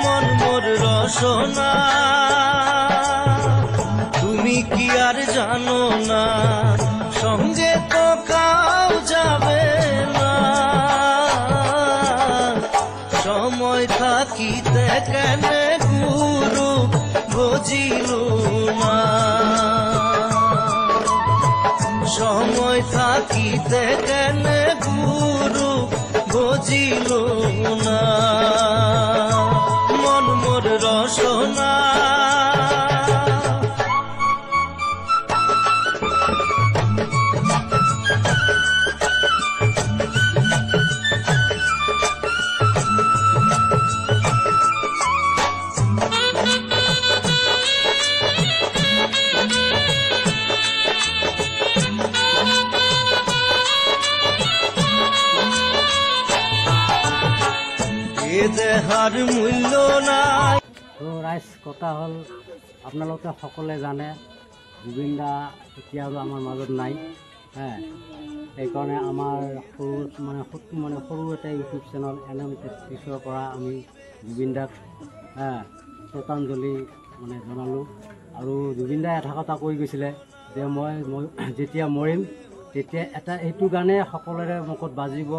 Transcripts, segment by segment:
মন মোর রসনা তুমি কি আর জানো না, সঙ্গে তো কাউ যাবে না। সময় থাকিতে কেন গুরু বুঝিল না, সময় থাকিতে কেন গুরু বুঝিল না। মন মোর রসনা দেহার মূল্য নাই। তো ৰাইজ কথা হ'ল আপোনালোকে সকলোৱে জানে জুবিন দা এতিয়া আৰু আমাৰ মাজত নাই। সেইকাৰণে আমাৰ সৰু এটা ইউটিউব চেনেল NM Testis পৰা আমি জুবিন দাক শ্ৰদ্ধাঞ্জলি জনালোঁ। আৰু জুবিন দাই এটা কথা কৈ গৈছিলে যে মই যেতিয়া মৰিম তেতিয়া এইটো গানে সকলোৰে মুখত বাজিব,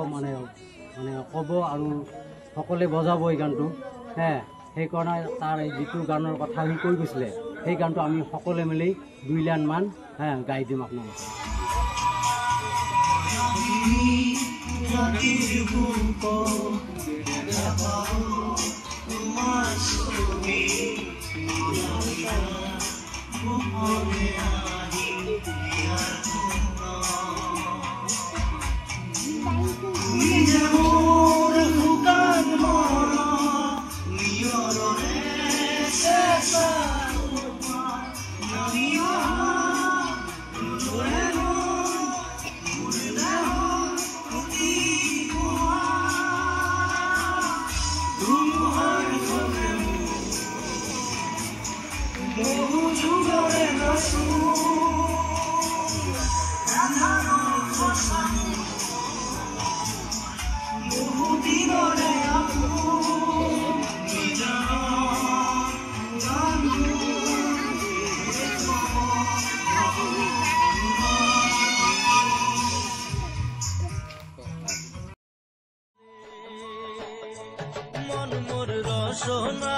ক'ব আৰু সকলোৱে বজাব এই গানটো। সেইকাৰণে তাৰ যিটো গানৰ কথা সি কৈ গৈছিলে সেই গানটো আমি সকলোৱে মিলি 2 লাইনমান গাই দিম আপোনালোকে। মন মোৰ ৰসনা